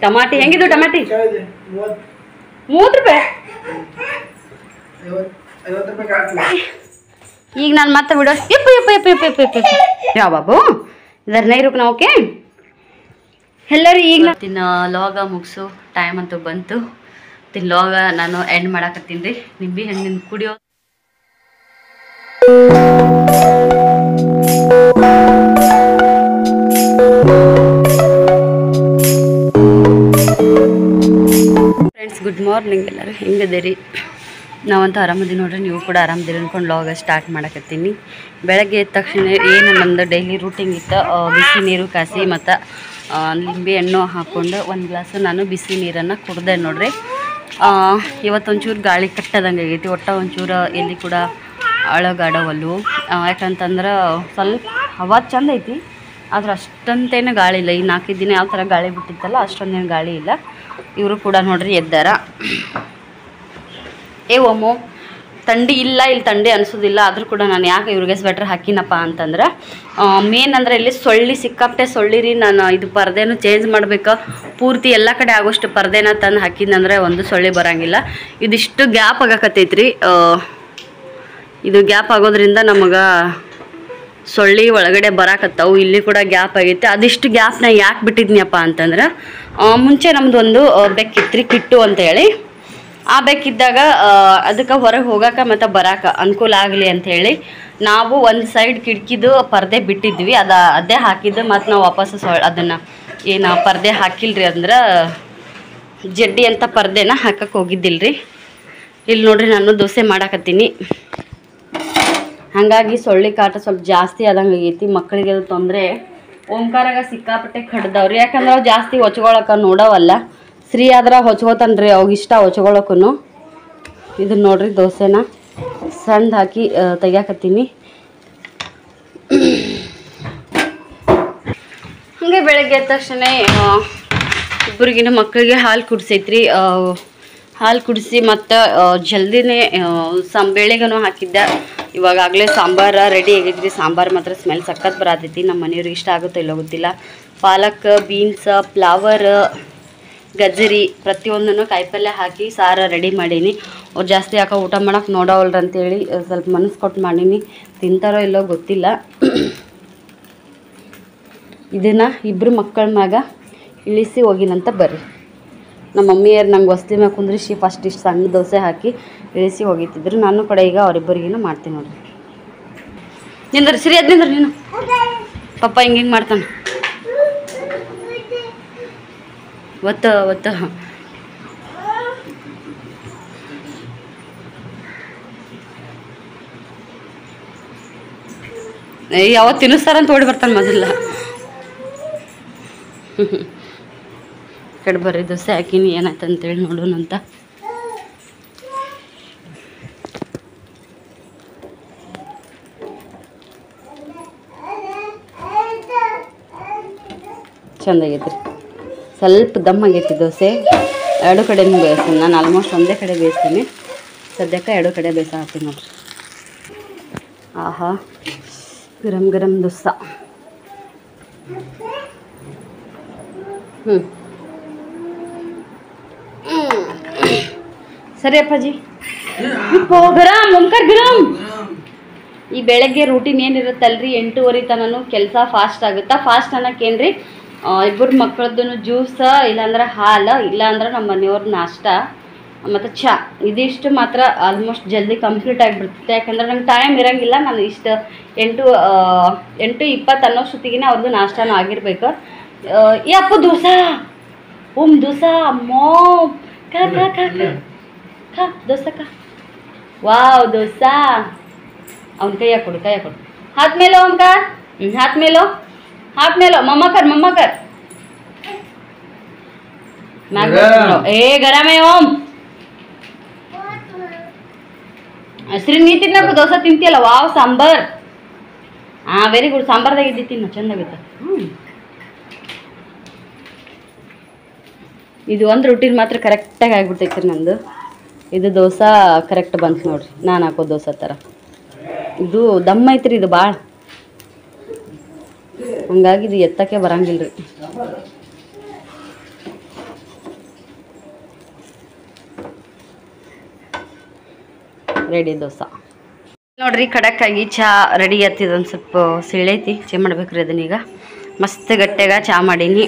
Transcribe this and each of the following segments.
Tomato ಹೆಂಗಿದು tomato 30 ರೂಪಾಯಿ ಈಗ ನಾನು ಮತ್ತೆ ಬಿಡೋ ಯಾವ ಬಾಬು ಇದರ ನೈರುಕ್ ಓಕೆ ಎಲ್ಲರೂ ಈಗ ತಿನ್ನ ಲಾಗ ಮುಗಿಸು ಟೈಮ್ ಅಂತೂ ಬಂತು ಲಾಗ ನಾನು ಎಂಡ್ ಮಾಡಾಕತ್ತೀನಿ ರೀ ನಿಂಬೆ ಹಣ್ಣಿನ ಕುಡಿಯೋ ಫ್ರೆಂಡ್ಸ್ ಗುಡ್ ಮಾರ್ನಿಂಗ್ ಎಲ್ಲರೂ ಹೆಂಗದಿರಿ ನಾವಂತೂ ಆರಾಮದಿ ನೋಡ್ರಿ ನೀವು ಕೂಡ ಆರಾಮದಿರಿ ಅಂದ್ಕೊಂಡು ಲಾಗ ಸ್ಟಾರ್ಟ್ ಮಾಡಕತ್ತೀನಿ ಬೆಳಗ್ಗೆ ಎದ್ದ ತಕ್ಷಣ ಏನು ನಂದು ಡೈಲಿ ರೂಟೀನ್ ಇತ್ತು ಬಿಸಿ ನೀರು ಕಾಸಿ ಮತ್ತು ಲಿಂಬೆ ಹಣ್ಣು ಹಾಕ್ಕೊಂಡು ಒಂದು ಗ್ಲಾಸು ನಾನು ಬಿಸಿ ನೀರನ್ನು ಕುಡ್ದೆ ನೋಡ್ರಿ ಇವತ್ತೊಂಚೂರು ಗಾಳಿ ಕಟ್ಟದಂಗೆ ಆಗೈತಿ ಒಟ್ಟ ಒಂಚೂರು ಎಲ್ಲಿ ಕೂಡ ಅಳಗಾಡವಲ್ಲು ಯಾಕಂತಂದ್ರೆ ಸ್ವಲ್ಪ ಹವಾ ಚಂದ ಐತಿ ಆದ್ರೆ ಅಷ್ಟಂತೇನು ಗಾಳಿ ಇಲ್ಲ ಈ 4 ದಿನ ಯಾವ ಥರ ಗಾಳಿ ಬಿಟ್ಟಿತ್ತಲ್ಲ ಅಷ್ಟೊಂದೇನು ಗಾಳಿ ಇಲ್ಲ ಇವರು ಕೂಡ ನೋಡ್ರಿ ಎದ್ದಾರ ಓಮೋ ಥಂಡಿ ಇಲ್ಲ ಇಲ್ಲಿ ಥಂಡಿ ಅನಿಸೋದಿಲ್ಲ ಆದರೂ ಕೂಡ ನಾನು ಯಾಕೆ ಇವ್ರಿಗೆ ಸ್ವೆಟ್ರ್ ಹಾಕಿನಪ್ಪ ಅಂತಂದ್ರೆ ಮೇನ್ ಅಂದರೆ ಇಲ್ಲಿ ಸೊಳ್ಳಿ ಸಿಕ್ಕಾಪಟ್ಟೆ ಸೊಳ್ಳಿರಿ ನಾನು ಇದು ಪರ್ದೆನೂ ಚೇಂಜ್ ಮಾಡ್ಬೇಕು ಪೂರ್ತಿ ಎಲ್ಲ ಕಡೆ ಆಗೋಷ್ಟು ಪರ್ದೆನ ತಂದು ಹಾಕಿದಂದ್ರೆ ಒಂದು ಸೊಳ್ಳಿ ಬರೋಂಗಿಲ್ಲ ಇದಿಷ್ಟು ಗ್ಯಾಪ್ ಆಗಕತ್ತೈತ್ರಿ ಇದು ಗ್ಯಾಪ್ ಆಗೋದ್ರಿಂದ ನಮಗೆ ಸೊಳ್ಳಿ ಒಳಗಡೆ ಬರಾಕತ್ತವು ಇಲ್ಲಿ ಕೂಡ ಗ್ಯಾಪ್ ಆಗೈತೆ ಅದಿಷ್ಟು ಗ್ಯಾಪ್ನ ಯಾಕೆ ಬಿಟ್ಟಿದ್ನಿಯಪ್ಪ ಅಂತಂದ್ರೆ ಮುಂಚೆ ನಮ್ಮದೊಂದು ಬೆಕ್ಕಿತ್ರಿ ಕಿಟ್ಟು ಅಂತೇಳಿ ಆ ಬೆಕ್ಕಿದ್ದಾಗ ಅದಕ್ಕೆ ಹೊರಗೆ ಹೋಗಾಕ ಮತ್ತು ಬರಾಕ ಅನುಕೂಲ ಆಗಲಿ ಅಂಥೇಳಿ ನಾವು ಒಂದು ಸೈಡ್ ಕಿಟಕಿದು ಪರ್ದೆ ಬಿಟ್ಟಿದ್ವಿ ಅದೇ ಹಾಕಿದ್ದು ಮತ್ತು ನಾವು ವಾಪಸ್ ಅದನ್ನು ಏನು ಪರ್ದೆ ಹಾಕಿಲ್ರಿ ಅಂದ್ರೆ ಜಡ್ಡಿ ಅಂತ ಪರ್ದೆನ ಹಾಕಕ್ಕೆ ಹೋಗಿದ್ದಿಲ್ರಿ ಇಲ್ಲಿ ನೋಡ್ರಿ ನಾನು ದೋಸೆ ಮಾಡಾಕತ್ತೀನಿ ಹಾಗಾಗಿ ಸೊಳ್ಳಿ ಕಾಟ ಸ್ವಲ್ಪ ಜಾಸ್ತಿ ಆದಂಗೆ ಆಗೈತಿ ಮಕ್ಕಳಿಗೆ ತೊಂದರೆ ಓಂಕಾರಾಗ ಸಿಕ್ಕಾಪಟ್ಟೆ ಕಡ್ದವ್ರಿ ಯಾಕಂದ್ರೆ ಅವು ಜಾಸ್ತಿ ಹೊಚ್ಕೊಳಕ್ಕೆ ನೋಡವಲ್ಲ ಸ್ತ್ರೀ ಆದ್ರೆ ಹೊಚ್ಕೋತಾನ್ರಿ ಅವಾಗ ಇಷ್ಟ ಹೊಚ್ಕೊಳಕ್ಕೂ ಇದನ್ನ ನೋಡ್ರಿ ದೋಸೆನ ಸಣ್ಣ ಹಾಕಿ ತೆಗಿಯಾಕತ್ತೀನಿ ಹಾಗೆ ಬೆಳಗ್ಗೆ ಎದ್ದ ತಕ್ಷಣ ಇಬ್ಬರಿಗಿನ ಮಕ್ಕಳಿಗೆ ಹಾಲು ಕುಡಿಸೈತ್ರಿ ಹಾಲು ಕುಡಿಸಿ ಮತ್ತು ಜಲ್ದಿನೇ ಬೇಳೆಗೂ ಹಾಕಿದ್ದೆ ಇವಾಗಲೇ ಸಾಂಬಾರು ರೆಡಿ ಆಗೈತ್ರಿ ಸಾಂಬಾರು ಮಾತ್ರ ಸ್ಮೆಲ್ ಸಖತ್ ಬರತೈತಿ ನಮ್ಮ ಮನೆಯವ್ರಿಗೆ ಇಷ್ಟ ಆಗುತ್ತೋ ಇಲ್ಲೋ ಗೊತ್ತಿಲ್ಲ ಪಾಲಕ್ ಬೀನ್ಸ್ ಫ್ಲವರ್ ಗಜರಿ ಪ್ರತಿಯೊಂದನ್ನು ಕಾಯಿಪಲ್ಯ ಹಾಕಿ ಸಾರು ರೆಡಿ ಮಾಡೀನಿ ಅವ್ರು ಜಾಸ್ತಿ ಯಾಕೆ ಊಟ ಮಾಡೋಕೆ ನೋಡೋವಲ್ರ ಅಂತೇಳಿ ಸ್ವಲ್ಪ ಮನಸ್ಸು ಕೊಟ್ಟು ಮಾಡೀನಿ ತಿಂತಾರೋ ಇಲ್ಲೋ ಗೊತ್ತಿಲ್ಲ ಇದನ್ನು ಇಬ್ಬರು ಮಕ್ಕಳ ಮ್ಯಾಗ ಇಳಿಸಿ ಹೋಗಿನಂತ ಬರ್ರಿ ನಮ್ಮ ಮಮ್ಮಿಯರು ನಂಗೆ ಹೊಸ್ತಿ ಮ್ಯಾಗ ಕುಂದ್ರಿಸಿ ಫಸ್ಟ್ ಇಷ್ಟು ಸಣ್ಣ ದೋಸೆ ಹಾಕಿ ಇಳಿಸಿ ಹೋಗಿತ್ತಿದ್ರು ನಾನು ಕೂಡ ಈಗ ಅವರಿಬ್ಬರಿಗೂ ಮಾಡ್ತೀನಿ ನೋಡ್ರಿ ನಿಂದ್ರಿ ಸರಿ ಅದು ನಿಂದ್ರಿ ನೀನು ಪಪ್ಪ ಹಿಂಗೆ ಮಾಡ್ತಾನೆ ಒತ್ತ ಯಾವತ್ತು ತಿನ್ನಿಸ್ತಾರಂತ ಓಡಿ ಬರ್ತಾನೆ ಮೊದಲ ಕಡೆ ಬರ್ರಿ ದೋಸೆ ಹಾಕಿನಿ ಏನಾಯ್ತು ಅಂತೇಳಿ ನೋಡೋಣ ಅಂತ ಚಂದಾಗೈತ್ರಿ ಸ್ವಲ್ಪ ದಮ್ ಆಗೈತಿ ದೋಸೆ ಎರಡು ಕಡೆನೂ ಬೇಯಿಸ್ತೀನಿ ನಾನು ಆಲ್ಮೋಸ್ಟ್ ಒಂದೇ ಕಡೆ ಬೇಯಿಸ್ತೀನಿ ಸದ್ಯಕ್ಕೆ ಎರಡು ಕಡೆ ಬೇಯಿಸ ಹಾಕ್ತೀನಿ ನೋಡ್ರಿ ಆಹಾ ಗರಂ ಗರಂ ದೋಸೆ ಸರಿ ಅಪ್ಪಾಜಿ ಗರಂ ಓಂಕಾರ ಗರಂ ಈ ಬೆಳಗ್ಗೆ ರೂಟೀನ್ ಏನಿರುತ್ತಲ್ರಿ 8:30 ತನೂ ಕೆಲಸ ಫಾಸ್ಟ್ ಆಗುತ್ತಾ ಫಾಸ್ಟ್ ಅನ್ನೋಕ್ಕೇನ್ರಿ ಇಬ್ಬರು ಮಕ್ಕಳದ್ದು ಜ್ಯೂಸ ಇಲ್ಲಾಂದ್ರೆ ಹಾಲು ಇಲ್ಲಾಂದ್ರೆ ನಮ್ಮ ಮನೆಯವ್ರ ನಾಷ್ಟ ಮತ್ತು ಚಹಾ ಇದಿಷ್ಟು ಮಾತ್ರ ಆಲ್ಮೋಸ್ಟ್ ಜಲ್ದಿ ಕಂಪ್ಲೀಟ್ ಆಗಿಬಿಡ್ತೈತೆ ಯಾಕಂದ್ರೆ ನಂಗೆ ಟೈಮ್ ಇರೋಂಗಿಲ್ಲ ನಾನು ಇಷ್ಟು 8:20 ಅನ್ನೋಷ್ಟೊತ್ತಿಗೆ ಅವ್ರದ್ದು ನಾಷ್ಟನೂ ಆಗಿರ್ಬೇಕು ಈ ಅಪ್ಪ ದೋಸೆ ದೋಸೆ ಅಮ್ಮೋ ಖಾ ದೋಸೆ ವಾವ್ ದೋಸೆ ಅವ್ನ ಕೈಯಾಗ ಕೊಡು ಹಾತ್ ಮೇಲೋ ಓಂಕಾರ हाथ में लो मम्मा कर ए गरम है ओम श्री नीति दोसा तिंतियಲ್ಲ वाव सांबर हाँ वेरी गुड सांबारದಾಗ ಇದ್ದಿ ತಿನ್ನು ಚಂದಾಗಿತ್ತು ಇದು ಒಂದು ರೂಟೀನ್ ಮಾತ್ರ ಕರೆಕ್ಟಾಗಿ ಆಗಿಬಿಡ್ತೈತ್ರಿ ನಂದು ಇದು ದೋಸೆ ಕರೆಕ್ಟ್ ಬಂತು ನೋಡ್ರಿ ನಾನು ಹಾಕೋ ದೋಸೆ ಥರ ಇದು ದಮ್ ಐತ್ರಿ ಇದು ಭಾಳ ಹಂಗಾಗಿ ಇದು ಎತ್ತಕ್ಕೆ ಬರಂಗಿಲ್ಲ ರೀ ರೆಡಿ ದೋಸೆ ನೋಡ್ರಿ. ಖಡಕ್ಕಾಗಿ ಚಹಾ ರೆಡಿ ಆಯ್ತಿದ್. ಒಂದು ಸ್ವಲ್ಪ ಸಿಳೈತಿ, ಚೇ ಮಾಡ್ಬೇಕ್ರಿ ಅದನ್ನೀಗ. ಮಸ್ತ್ ಗಟ್ಟಿಯಾಗ ಚಹಾ ಮಾಡೀನಿ,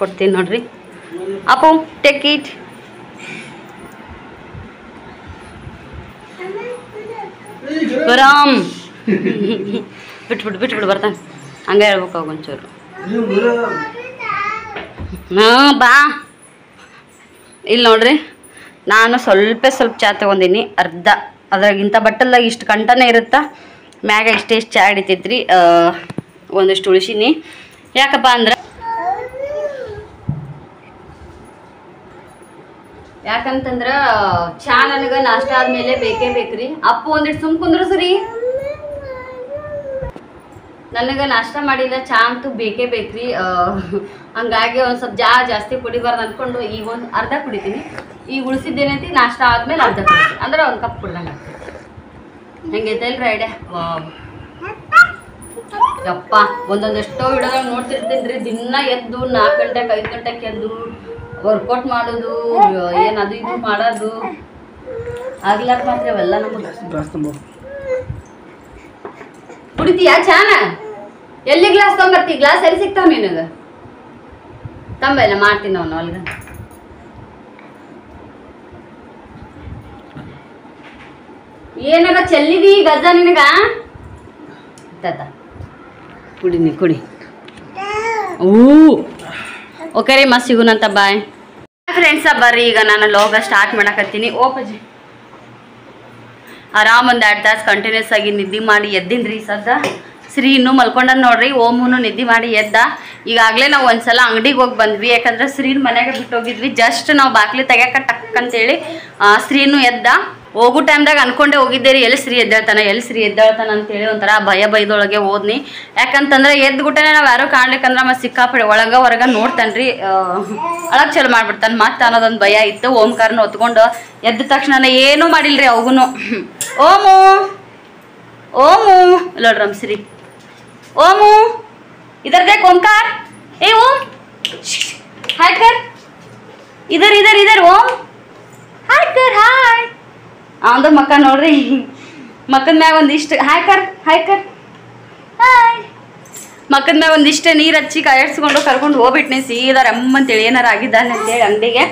ಕೊಡ್ತೀನಿ ನೋಡ್ರಿ. Appu take it. ಗರಂ ಬಿಟ್ಬಿಡು ಬರ್ತಾನೆ. ಹಂಗೆ ಹೇಳ್ಬೇಕು ಒಂಚೂರು. ಹಾಂ ಬಾ. ಇಲ್ಲಿ ನೋಡ್ರಿ, ನಾನು ಸ್ವಲ್ಪ ಚಹಾ ತೊಗೊಂಡಿನಿ, ಅರ್ಧ. ಅದ್ರಾಗಿಂತ ಬಟ್ಟಲ್ದಾಗ ಇಷ್ಟು ಕಂಟನೇ ಇರುತ್ತಾ, ಮ್ಯಾಗ ಇಷ್ಟೇ ಚಹಾ ಹಿಡಿತೈತ್ರಿ. ಒಂದಷ್ಟು ಉಳಿಸೀನಿ. ಯಾಕಪ್ಪ ಅಂದ್ರೆ ಯಾಕಂತಂದ್ರೆ ಚಹಾ ನನಗೆ ನಾಷ್ಟ ಆದ್ಮೇಲೆ ಬೇಕೇ ಬೇಕ್ರಿ. ಅಪ್ಪು ಒಂದಿಟ್ಟು ಸುಮ್ ಕುಂದ್ರು ಸರಿ. ನನಗೆ ನಾಷ್ಟ ಮಾಡಿಲ್ಲ, ಚಹಾ ಅಂತೂ ಬೇಕೇ ಬೇಕ್ರಿ. ಹಂಗಾಗಿ ಒಂದು ಸ್ವಲ್ಪ ಜಾಸ್ತಿ ಕುಡಿಬಾರ್ದು ಅಂದ್ಕೊಂಡು ಈಗ ಒಂದು ಅರ್ಧ ಕುಡಿತೀನಿ. ಈಗ ಉಳಿಸಿದ್ದೇನೈತಿ ನಾಷ್ಟ ಆದ್ಮೇಲೆ ಅರ್ಧ ಕುಡಿತೀನಿ, ಅಂದ್ರೆ ಒಂದು ಕಪ್ ಕುಡ್ದಂಗೆ ಆಗ್ತೈತಿ. ಹೆಂಗೈತೆ ಇಲ್ರಿ ಐಡಿಯಾ? ಯಪ್ಪ, ಒಂದೊಂದೆಷ್ಟೋ ವಿಡಿಯೋದಾಗ ನೋಡ್ತಿರ್ತೀನಿ ರೀ. ದಿನ ಎದ್ದು 4 ಗಂಟೆಗೆ 5 ಗಂಟೆಗೆ ಎದ್ದು ವರ್ಕೌಟ್ ಮಾಡೋದು, ಏನು ಅದು ಇದು ಮಾಡೋದು ಆಗ್ಲಾರ ಮಾತ್ರ ಅವೆಲ್ಲ ನಮಗೆ. ಕುಡಿತೀಯಾ ಚಾನ? ಎಲ್ಲಿ ಗ್ಲಾಸ್ ತೊಗೊಂಬರ್ತಿ? ಗ್ಲಾಸ್ ಎಲ್ಲಿ ಸಿಗ್ತಾವ ನಿನಗೆ? ತಂಬಲ್ಲ, ಮಾಡ್ತೀನಿ ಅವನು ಅಲ್ಗ. ಏನಾರ ಚೆಲ್ಲಿದಿ ಗಜ ನಿನಗ? ಕುಡಿ ನೀ ಕುಡಿ. ಓಕೆ ರೀ, ಮಸ್ತ್ ಸಿಗುನಂತ. ಬಾಯ್ ಫ್ರೆಂಡ್ಸ. ಬರ್ರಿ ಈಗ ನಾನು ಲೋಗ ಸ್ಟಾರ್ಟ್ ಮಾಡಕತ್ತೀನಿ. ಓಪಜಿ ಆರಾಮ್ ಒಂದು 2 ತಾಸು ಕಂಟಿನ್ಯೂಸ್ ಆಗಿ ನಿದ್ದೆ ಮಾಡಿ ಎದ್ದಿನ್ರಿ. ಸದ್ದ ಶ್ರೀ ಇನ್ನೂ ಮಲ್ಕೊಂಡ ನೋಡ್ರಿ. ಓಮುನು ನಿದ್ದೆ ಮಾಡಿ ಎದ್ದ. ಈಗಾಗಲೇ ನಾವು ಒಂದ್ಸಲ ಅಂಗಡಿಗೆ ಹೋಗಿ ಬಂದ್ವಿ, ಯಾಕಂದ್ರೆ ಶ್ರೀನ ಮನೆಗೆ ಬಿಟ್ಟು ಹೋಗಿದ್ವಿ. ಜಸ್ಟ್ ನಾವು ಬಾಕ್ಲಿ ತೆಗ್ಯಾಕ ಟಕ್ ಅಂತೇಳಿ ಶ್ರೀನು ಎದ್ದ. ಹೋಗೋ ಟೈಮ್ದಾಗ ಅನ್ಕೊಂಡೆ ಹೋಗಿದ್ದೆ ರೀ, ಎಲ್ಲಿ ಶ್ರೀ ಎದ್ದಾಳ್ತಾನ ಅಂತೇಳಿ ಒಂಥರ ಭಯದೊಳಗೆ ಹೋದ್ನಿ. ಯಾಕಂತಂದ್ರೆ ಎದ್ದು ಗುಟ್ಟನೆ ನಾವು ಯಾರೋ ಕಾಣ್ಲಿಕ್ಕಂದ್ರೆ ಮತ್ತೆ ಸಿಕ್ಕಾಪಡೆ ಹೊರಗ ನೋಡ್ತಾನ್ರಿ, ಅಳಗ್ ಚಲೋ ಮಾಡ್ಬಿಡ್ತಾನೆ ಮತ್ತೆ ಅನ್ನೋದೊಂದು ಭಯ ಇತ್ತು. ಓಂಕಾರನ ಹೊತ್ಕೊಂಡು ಎದ್ದ ತಕ್ಷಣ ಏನೂ ಮಾಡಿಲ್ರಿ ಅವಗುನು. ಓಮು ನೋಡ್ರಮ್ ಶ್ರೀ. ಓಮು इधर देख ओमकार. ए ओम हाय कर. इधर ओम हाय कर. हाय ಅವನದು ಮಕ್ಕ ನೋಡ್ರಿ. ಮಕ್ಕದ ಮ್ಯಾಗ ಒಂದಿಷ್ಟು ಹಾಯ್ ಕರ್ ಹಾಯ್ ಮಕ್ಕದ ಮ್ಯಾಗ ಒಂದಿಷ್ಟೇ ನೀರು ಹಚ್ಚಿ ಕಾಯಿಸ್ಕೊಂಡು ಕರ್ಕೊಂಡು ಹೋಗ್ಬಿಟ್ನಿ ಸೀದಾ ರಮ್ಮಂತೇಳಿ ಏನಾರ ಆಗಿದ್ದಾನೆ ಅಂತೇಳಿ ಅಂಗಡಿಗೆ.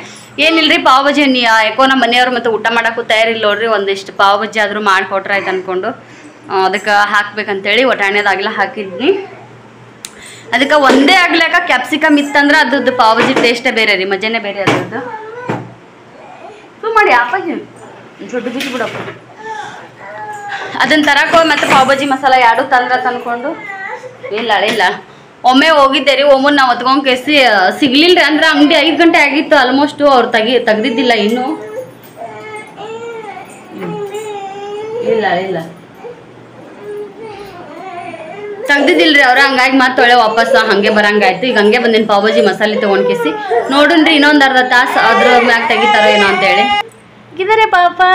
ಏನಿಲ್ರಿ, ಪಾವ್ ಬಜ್ಜಿ ಯಾಕೋ ನಮ್ಮ ಮನೆಯವ್ರು ಮತ್ತೆ ಊಟ ಮಾಡೋಕ್ಕೂ ತಯಾರಿಲ್ಲ ನೋಡ್ರಿ. ಒಂದಿಷ್ಟು ಪಾವ್ ಬಜ್ಜಿ ಆದರೂ ಮಾಡಿಕೊಟ್ರೆ ಆಯ್ತು ಅಂದ್ಕೊಂಡು ಅದಕ್ಕೆ ಹಾಕ್ಬೇಕಂತೇಳಿ ಒಟಾಣ್ಯದಾಗಲ ಹಾಕಿದ್ನಿ. ಅದಕ್ಕೆ ಒಂದೇ ಆಗ್ಲಾಕ ಕ್ಯಾಪ್ಸಿಕಮ್ ಇತ್ತಂದ್ರೆ ಅದ್ರದ್ದು ಪಾವ್ ಬಜ್ಜಿ ಟೇಸ್ಟೇ ಬೇರೆ ರೀ, ಮಜಾನೇ ಬೇರೆ ಅದ್ರದ್ದು. ಮಾಡಿ ಆಪಾಜಿ ದೊಡ್ಡ ಬಿಟ್ಟು ಬಿಡಪ್ಪ. ಅದನ್ನ ತರಕೋ ಮತ್ತೆ ಪಾವ್ ಬಜ್ಜಿ ಮಸಾಲ ಎರಡು ತಂದ್ಕೊಂಡು ಇಲ್ಲ ಒಮ್ಮೆ ಹೋಗಿದ್ದೆ ರೀ. ಒಮ್ಮನ್ ನಾವು ಹೊತ್ಕೊಂಡ್ ಕೇಸಿ ಸಿಗ್ಲಿಲ್ರಿ. ಅಂದ್ರೆ ಅಂಗಡಿ 5 ಗಂಟೆ ಆಗಿತ್ತು ಆಲ್ಮೋಸ್ಟ್. ಅವ್ರು ತೆಗ್ದಿದ್ದಿಲ್ಲ ಇನ್ನೂ. ಇಲ್ಲ ತೆಗ್ದಿದ್ದಿಲ್ರಿ ಅವ್ರ. ಹಂಗಾಗಿ ಮತ್ತೆ ಒಳ್ಳೆ ವಾಪಸ್ ಹಂಗೆ ಬರಂಗಾಯ್ತು. ಈಗ ಹಂಗೆ ಬಂದಿನಿ ಪಾವ್ ಬಜ್ಜಿ ಮಸಾಲೆ ತೊಗೊಂಡ್ ಕೇಸಿ. ನೋಡುನ್ರಿ ಇನ್ನೊಂದು ಅರ್ಧ ತಾಸು ಅದ್ರ ಮ್ಯಾಗ ತೆಗಿತಾರೋ ಏನೋ ಅಂತೇಳಿ. किधर है पापा?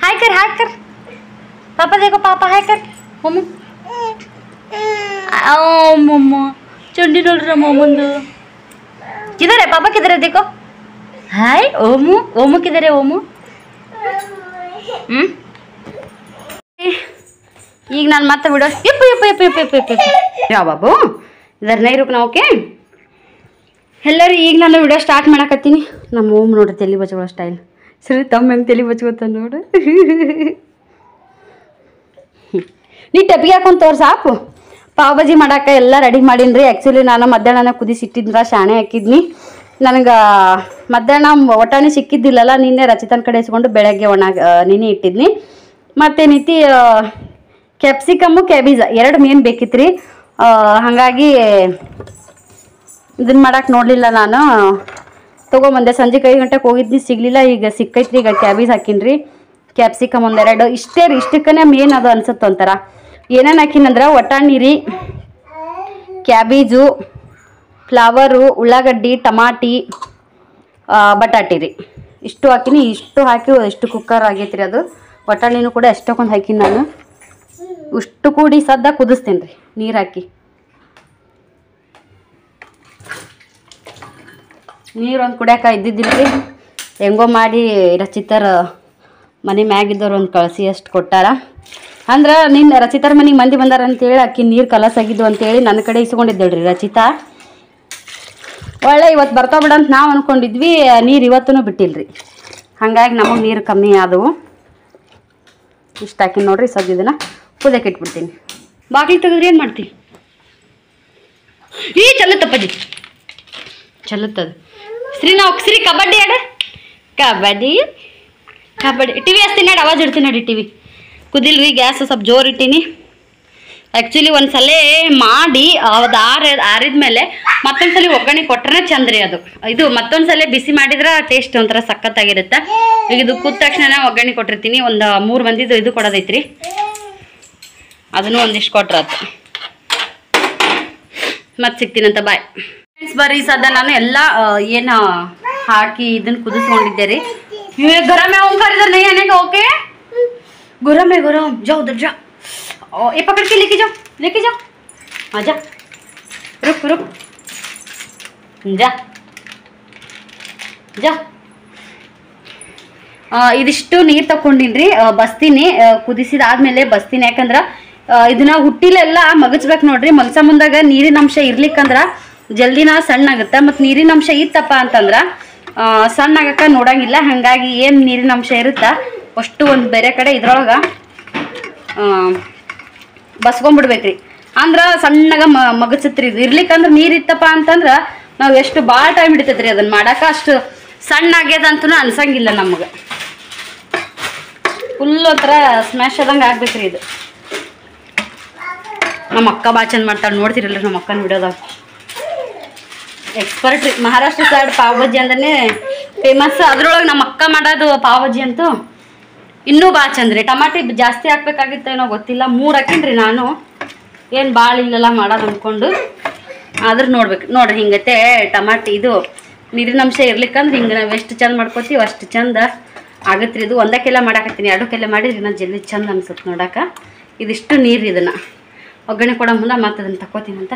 हाय कर पापा देखो पापा हाय कर. मम्मी मम्मा चंडी डोल रहा मोमंदु. किधर है पापा? किधर है देखो. हाय ओमू किधर है ओमू? ಈಗ ನಾನು ಮತ್ತೆ ವಿಡಿಯೋ ಯಪ್ಪ ಬಾಬು ಇದರ ನೈ ರೂಪ ನಾವು. ಓಕೆ ಎಲ್ಲರೂ ಈಗ ನಾನು ವಿಡಿಯೋ ಸ್ಟಾರ್ಟ್ ಮಾಡಕತ್ತೀನಿ. ನಮ್ಮ ಓಮ್ ನೋಡ್ರಿ ತಲೆ ಬಚ್ಕೊಳ್ಳೋ ಸ್ಟೈಲ್. ಸರಿ ತಮ್ಮ ಹೆಂಗೆ ತಲೆ ಬಚ್ಕೋತ ನೋಡು. ನೀ ಟೆಪ್ಪಿಗೆ ಹಾಕೊಂಡು ತೋರ್ಸಾಪು. ಪಾವ್ ಬಜ್ಜಿ ಮಾಡಾಕ ಎಲ್ಲ ರೆಡಿ ಮಾಡೀನಿ ರೀ. ಆ್ಯಕ್ಚುಲಿ ನಾನು ಮಧ್ಯಾಹ್ನ ಕುದಿಸಿಟ್ಟಿದ್ರ ಶಾಣೆ ಹಾಕಿದ್ನಿ. ನನಗೆ ಮಧ್ಯಾಹ್ನ ಒಟ್ಟಾಣಿ ಸಿಕ್ಕಿದ್ದಿಲ್ಲಲ್ಲ, ನಿನ್ನೆ ರಚಿತನ ಕಡೆ ಇಸ್ಕೊಂಡು ಬೆಳಗ್ಗೆ ನೆನೆ ಇಟ್ಟಿದ್ನಿ. ಮತ್ತೇನೈತಿ ಕ್ಯಾಪ್ಸಿಕಮ್ಮು ಕ್ಯಾಬೇಜ್ 2 ಮೇನ್ ಬೇಕಿತ್ತು ರೀ. ಹಾಗಾಗಿ ಇದನ್ನು ಮಾಡಕ್ಕೆ ನೋಡಲಿಲ್ಲ ನಾನು. ತೊಗೊಂಬಂದೆ ಸಂಜೆ 5 ಗಂಟೆಗೆ ಹೋಗಿದ್ನಿ, ಸಿಗಲಿಲ್ಲ. ಈಗ ಸಿಕ್ಕೈತ್ರಿ. ಈಗ ಕ್ಯಾಬೇಜ್ ಹಾಕಿನ್ರಿ, ಕ್ಯಾಪ್ಸಿಕಮ್ 1-2 ಇಷ್ಟೇ ರೀ. ಇಷ್ಟಕ್ಕನೇ ಮೇನ್ ಅದು ಅನ್ಸುತ್ತೆ ಒಂಥರ. ಏನೇನು ಹಾಕಿನಂದ್ರೆ ಒಟ್ಟಾಣಿ ರೀ, ಕ್ಯಾಬೇಜು, ಫ್ಲವರು, ಉಳ್ಳಾಗಡ್ಡಿ, ಟಮಾಟಿ, ಬಟಾಟಿ ರೀ. ಇಷ್ಟು ಹಾಕಿನಿ. ಇಷ್ಟು ಹಾಕಿ ಎಷ್ಟು ಕುಕ್ಕರ್ ಆಗೈತೆ ರೀ ಅದು. ಒಟ್ಟಾಣಿನೂ ಕೂಡ ಎಷ್ಟೊಂದು ಹಾಕಿನಿ ನಾನು. ಇಷ್ಟು ಕೂಡಿ ಸದ್ದ ಕುದಿಸ್ತೀನಿ ರೀ ನೀರು ಹಾಕಿ. ನೀರು ಒಂದು ಕುಡಿಯಾಕ ಇದ್ದಿದ್ದಿಲ್ಲ ರೀ. ಹೆಂಗೋ ಮಾಡಿ ರಚಿತರ ಮನೆ ಮ್ಯಾಗಿದ್ದವ್ರು ಒಂದು ಕಳಿಸಿ ಅಷ್ಟು ಕೊಟ್ಟಾರ. ಅಂದ್ರೆ ನಿನ್ನ ರಚಿತರ ಮನೆಗೆ ಮಂದಿ ಬಂದಾರ ಅಂತೇಳಿ ಅಕ್ಕಿ ನೀರು ಕಲಸಾಗಿದ್ದು ಅಂತೇಳಿ ನನ್ನ ಕಡೆ ಇಸ್ಕೊಂಡಿದ್ದೇಳ್ರಿ ರಚಿತಾ. ಒಳ್ಳೆ ಇವತ್ತು ಬರ್ತಾವ ಬಿಡ ಅಂತ ನಾವು ಅಂದ್ಕೊಂಡಿದ್ವಿ, ನೀರು ಇವತ್ತೂ ಬಿಟ್ಟಿಲ್ರಿ. ಹಾಗಾಗಿ ನಮಗೆ ನೀರು ಕಮ್ಮಿ ಆದವು. ಇಷ್ಟು ಹಾಕಿ ನೋಡ್ರಿ ಸದ್ಯ ಇದನ್ನು ಕುದಕ್ಕೆ ಇಟ್ಬಿಡ್ತೀನಿ. ಬಾಗಿಲು ತೆಗೆದ್ರೆ ಏನು ಮಾಡ್ತೀವಿ? ಈ ಚಲತ್ತಪ್ಪಜಿ ಚಲತ್ತದ. ಶ್ರೀ ಕಬಡ್ಡಿ ಆಡ ಕಬಡ್ಡಿ ಟಿವಿ ಹಚ್ತೀನಿ ನೋಡಿ, ಆವಾಜ್ ಇಡ್ತೀನಿ ನೋಡಿ ಟಿವಿ. ಕುದಿಲ್ರಿ, ಗ್ಯಾಸ್ ಸ್ವಲ್ಪ ಜೋರು ಇಟ್ಟೀನಿ. ಆ್ಯಕ್ಚುಲಿ ಒಂದ್ಸಲ ಮಾಡಿ ಅದು ಆರಿದ್ಮೇಲೆ ಮತ್ತೊಂದ್ಸಲ ಒಗ್ಗರಣೆ ಕೊಟ್ರೆ ಚಂದ್ರಿ ಅದು. ಇದು ಮತ್ತೊಂದ್ಸಲ ಬಿಸಿ ಮಾಡಿದ್ರೆ ಟೇಸ್ಟ್ ಒಂಥರ ಸಖತ್ತಾಗಿರುತ್ತೆ. ಈಗ ಇದು ಕೂದ ತಕ್ಷಣ ಒಗ್ಗರಣೆ ಕೊಟ್ಟಿರ್ತೀನಿ. ಒಂದು 3 ಮಂದಿದು ಇದು ಕೊಡೋದೈತ್ರಿ, ಅದನ್ನು ಒಂದಿಷ್ಟು ಕೊಟ್ರಾತು. ಮತ್ತೆ ಸಿಗ್ತೀನಂತ, ಬಾಯ್ ಫ್ರೆಂಡ್ಸ್. ಬರ್ರಿ ಸದ್ಯ ನಾನು ಎಲ್ಲ ಏನು ಹಾಕಿ ಇದನ್ನು ಕುದಿಸ್ಕೊಂಡಿದ್ದೆ ರೀ. ಗರಂ है ओंकार इधर नहीं आने का, ओके? गरम है गरम, जाओ उधर जा. ये पकड़ के लेके जाओ आजा. रुक जा ಇದಿಷ್ಟು ನೀರು ತಗೊಂಡಿನ್ರಿ. ಬಸ್ತೀನಿ, ಕುದಿಸಿದಾದ್ಮೇಲೆ ಬಸ್ತೀನಿ. ಯಾಕಂದ್ರೆ ಇದನ್ನ ಹುಟ್ಟಿಲೆಲ್ಲ ಮಗಚ್ಬೇಕು ನೋಡ್ರಿ. ಮಗಸ ಮುಂದಾಗ ನೀರಿನ ಅಂಶ ಇರ್ಲಿಕ್ಕಂದ್ರ ಜಲ್ದಿನ ಸಣ್ಣ ಆಗುತ್ತೆ. ಮತ್ತು ನೀರಿನ ಅಂಶ ಇತ್ತಪ್ಪ ಅಂತಂದ್ರೆ ಸಣ್ಣ ಆಗಕ್ಕೆ ನೋಡಂಗಿಲ್ಲ. ಹಾಗಾಗಿ ಏನು ನೀರಿನ ಅಂಶ ಇರುತ್ತಾ ಅಷ್ಟು ಒಂದು ಬೇರೆ ಕಡೆ ಇದ್ರೊಳಗೆ ಬಸ್ಕೊಂಡ್ಬಿಡ್ಬೇಕ್ರಿ. ಅಂದ್ರೆ ಸಣ್ಣಗೆ ಮಗಚತ್ರಿ. ಇದು ಇರ್ಲಿಕ್ಕಂದ್ರೆ ನೀರು ಇತ್ತಪ್ಪ ಅಂತಂದ್ರೆ ನಾವು ಎಷ್ಟು ಭಾಳ ಟೈಮ್ ಹಿಡಿತೈತ್ರಿ ಅದನ್ನು ಮಾಡಕ್ಕೆ. ಅಷ್ಟು ಸಣ್ಣ ಆಗ್ಯದ ಅಂತೂ ಅನ್ಸಂಗಿಲ್ಲ ನಮಗೆ. ಫುಲ್ ಒಂಥರ ಸ್ಮ್ಯಾಶ್ ಆದಂಗೆ ಆಗ್ಬೇಕ್ರಿ ಇದು. ನಮ್ಮ ಅಕ್ಕ ಭಾಳ ಚಂದ ಮಾಡ್ತಾಳೆ, ನೋಡ್ತಿರಲ್ಲ ನಮ್ಮ ಅಕ್ಕನ ವಿಡಿಯೋದಾಗ. ಎಕ್ಸ್ಪರ್ಟ್ ರೀ. ಮಹಾರಾಷ್ಟ್ರ ಸೈಡ್ ಪಾವ್ ಭಾಜಿ ಅಂದ್ರೆ ಫೇಮಸ್. ಅದ್ರೊಳಗೆ ನಮ್ಮ ಅಕ್ಕ ಮಾಡೋದು ಪಾವ್ ಭಾಜಿ ಅಂತೂ ಇನ್ನೂ ಭಾಳ ಚಂದ್ರಿ. ಟಮಾಟಿ ಜಾಸ್ತಿ ಹಾಕ್ಬೇಕಾಗಿತ್ತು ಏನೋ ಗೊತ್ತಿಲ್ಲ, 3 ಹಾಕಿನ್ರಿ ನಾನು. ಏನು ಭಾಳ ಇಲ್ಲಲ್ಲ ಮಾಡೋದು ಅಂದ್ಕೊಂಡು. ಆದ್ರೆ ನೋಡ್ರಿ ಹಿಂಗೈತೆ ಟಮಾಟಿ. ಇದು ನೀರಿನ ಅಂಶ ಇರ್ಲಿಕ್ಕಂದ್ರೆ ಹಿಂಗೆ ನಾವು ಎಷ್ಟು ಚಂದ ಮಾಡ್ಕೋತೀವಿ ಅಷ್ಟು ಚಂದ ಆಗತ್ರಿ. ಇದು ಒಂದಕ್ಕೆಲ್ಲ ಮಾಡಾಕತ್ತೀನಿ, 2 ಮಾಡಿದ್ರಿ ನಾನು ಜಲ್ದಿ ಚಂದ ಅನ್ಸುತ್ತೆ ನೋಡಕ್ಕೆ. ಇದಿಷ್ಟು ನೀರು ಇದನ್ನು ಒಗ್ಗರಣೆ ಕೊಡೋ ಮುಂದೆ ಮತ್ತೆ ಅದನ್ನು ತಗೋತೀನಂತ.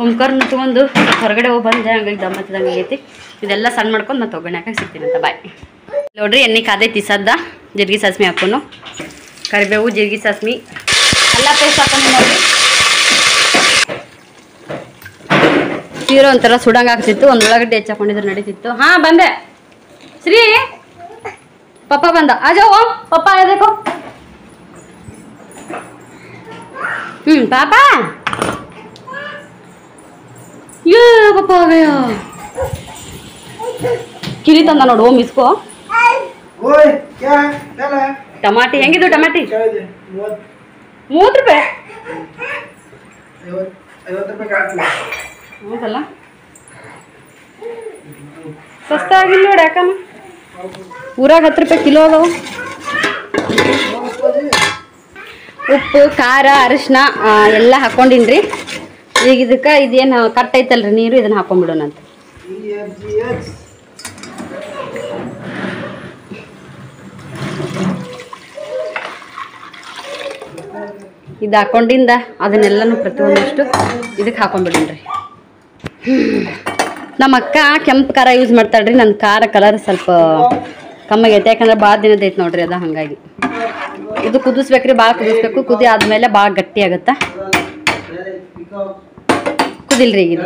ಓಂಕಾರನ ತೊಗೊಂಡು ಹೊರಗಡೆ ಹೋಗಿ ಬಂದೆ, ಹಂಗಾಗಿ ದಮ್ಮತ್ತಿದಂಗೆ ಆಗೈತಿ. ಇದೆಲ್ಲ ಸಣ್ಣ ಮಾಡ್ಕೊಂಡು ಮತ್ತೆ ಒಗ್ಗರಣೆ ಹಾಕಿ ಸಿಗ್ತೀನಂತ, ಬಾಯ್. ನೋಡ್ರಿ ಎಣ್ಣೆ ಕಾದೈತಿ ಸದ್ದ. ಜೀರಿಗೆ ಸಾಸ್ಮಿ ಹಾಕೋನು, ಕರಿಬೇವು ಜೀರಿಗೆ ಸಾಸ್ಮಿ ಎಲ್ಲ ಪೇಸ್ಟ್ ಹಾಕೊಂಡು ನೋಡ್ರಿ. ತೀರೋ ಒಂಥರ ಸುಡಂಗೆ ಆಗ್ತಿತ್ತು. ಒಂದು ಉಳ್ಳಾಗಡ್ಡೆ ಹೆಚ್ಚು ಹಾಕೊಂಡಿದ್ರೆ ನಡೀತಿತ್ತು. ಹಾಂ ಬಂದೆ ಶ್ರೀ, ಪಪ್ಪ ಬಂದ. ಆಜಾओ ಪಪ್ಪ ಆया देखो. पापा ये पापा आ गया. ಕಿರಿ ತಂದ ನೋಡು. ಓಮ್ ಇಸ್ಕೋ. ಟಮಾಟಿ ಹೆಂಗಿದ್ದು? ಟಮಾಟಿ 30 ರೂಪಾಯಿ. ಹೌದಲ್ಲ, ಸಸ್ತ ಆಗಿಲ್ಲ ನೋಡಿ. ಯಾಕಮ್ಮ ಊರಾಗ 10 ರೂಪಾಯಿ ಕಿಲೋ ಅದಾವು. ಉಪ್ಪು ಖಾರ ಅರಿಶಿನ ಎಲ್ಲ ಹಾಕೊಂಡಿನ್ರಿ. ಈಗ ಇದಕ್ಕೆ ಇದೇನು ಕಟ್ ಐತಲ್ರಿ ನೀರು, ಇದನ್ನು ಹಾಕೊಂಡ್ಬಿಡೋಣಂತ. ಇದು ಹಾಕೊಂಡಿಂದ ಅದನ್ನೆಲ್ಲನೂ ಪ್ರತಿಯೊಂದಷ್ಟು ಇದಕ್ಕೆ ಹಾಕೊಂಡ್ಬಿಡೋಣ್ರಿ. ನಮ್ಮ ಅಕ್ಕ ಕೆಂಪು ಖಾರ ಯೂಸ್ ಮಾಡ್ತಾಳ್ರಿ. ನನ್ನ ಖಾರ ಕಲರ್ ಸ್ವಲ್ಪ ಕಮ್ಮಿಗೆ ಐತೆ, ಯಾಕಂದ್ರೆ ಭಾಳ ದಿನದ ಐತೆ ನೋಡ್ರಿ ಅದು. ಹಾಗಾಗಿ ಇದು ಕುದಿಸ್ಬೇಕ್ರಿ, ಭಾಳ ಕುದಿಸ್ಬೇಕು. ಕುದಿ ಆದ್ಮೇಲೆ ಭಾಳ ಗಟ್ಟಿ ಆಗುತ್ತಾ. ಕುದಿಲ್ರಿ ಈಗ.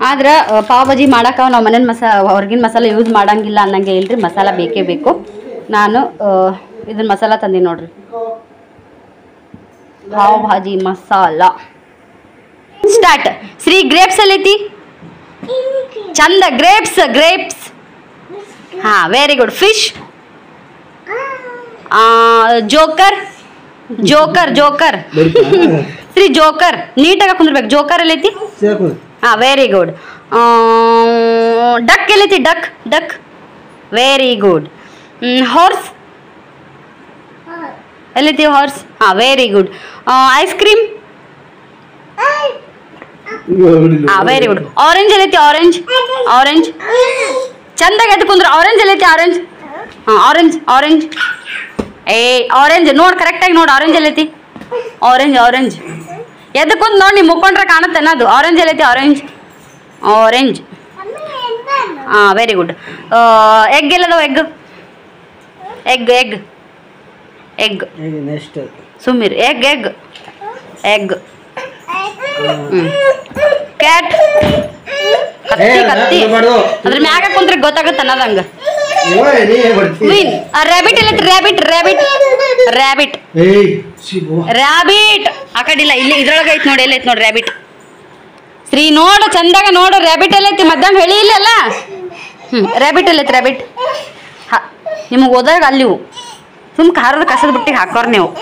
ಆದ್ರೆ ಪಾವ್ ಭಾಜಿ ಮಾಡಕ್ಕೆ ನಾವು ಮನೇನ ಹೊರಗಿನ ಮಸಾಲೆ ಯೂಸ್ ಮಾಡಂಗಿಲ್ಲ ಅನ್ನಂಗೆ ಇಲ್ರಿ. ಮಸಾಲ ಬೇಕೇ ಬೇಕು. ನಾನು ಇದನ್ನ ಮಸಾಲ ತಂದೀನಿ ನೋಡ್ರಿ, ಪಾವ್ ಭಾಜಿ ಮಸಾಲ. ಸ್ಟಾರ್ಟ್. ಶ್ರೀ ಗ್ರೇಪ್ಸ್ ಎಲ್ಲೈತಿ? ಚಂದ ಗ್ರೇಪ್ಸ್. ಹಾ, very good. Fish, joker Shri joker. ನೀಟಾಗಿ ಕುಂದಿರ್ಬೇಕು. ಜೋಕರ್ ಎಲ್ಲೈತಿ? ಹಾ, ವೆರಿ ಗುಡ್. ಡಕ್ ಎಲ್ಲೈತಿ? Duck very good. ಹಾರ್ಸ್ ಎಲ್ಲೈತಿ? ಹಾರ್ಸ್. ಹಾ, ವೆರಿ ಗುಡ್. Ice cream. ಹಾ, ವೆರಿ ಗುಡ್. ಆರೆಂಜ್ ಎಲ್ಲೈತಿ? ಆರೆಂಜ್ ಚಂದಾಗಿ ಎದ್ದು ಕುಂದ್ರ. ಆರೆಂಜ್ ಎಲ್ಲೈತಿ? ಹಾಂ, ಆರೆಂಜ್. ಆರೆಂಜ್ ನೋಡ್, ಕರೆಕ್ಟಾಗಿ ನೋಡು. ಆರೆಂಜ್ ಎಲ್ಲೈತಿ? ಆರೆಂಜ್ ಎದಕ್ಕುಂತ ನೋಡಿ ನೀವು ಮುಕ್ಕೊಂಡ್ರೆ ಕಾಣುತ್ತೆ ಅದು ಆರೆಂಜ್ ಎಲ್ಲೈತಿ ಆರೆಂಜ್ ಹಾಂ ವೆರಿ ಗುಡ್ ಎಗ್ ಎಲ್ಲದವ ಎಗ್ ನೆಕ್ಸ್ಟ್ ಸುಮ್ಮೀರಿ ಎಗ್ ಕ್ಯಾಟ್ ಕತ್ತಿ ಅದ್ರ ಮ್ಯಾಗ ಕುಂತ್ರೆ ಗೊತ್ತಾಗತ್ತೆ ಅನ್ನೋದಂಗ ಮೀನ್ ರ್ಯಾಬಿಟ್ ಎಲ್ಲೈತಿ ರ್ಯಾಬಿಟ್ ಆ ಕಡೆ ಇಲ್ಲ ಇಲ್ಲಿ ಇದ್ರೊಳಗೆ ಐತಿ ನೋಡಿ ಎಲ್ಲೈತಿ ನೋಡಿ ರ್ಯಾಬಿಟ್ ಶ್ರೀ ನೋಡು ಚಂದಾಗ ನೋಡು ರ್ಯಾಬಿಟ್ ಎಲ್ಲೈತಿ ಮಧ್ಯಾಹ್ನ ಹೇಳಿ ಇಲ್ಲಲ್ಲ ರ್ಯಾಬಿಟ್ ಎಲ್ಲೈತಿ ಹಾ ನಿಮಗೆ ಓದಾಗ ಅಲ್ಲಿ ಸುಮ್ ಖಾರದ ಕಸದ ಬುಟ್ಟಿಗೆ ಹಾಕೋರ್ ನೀವು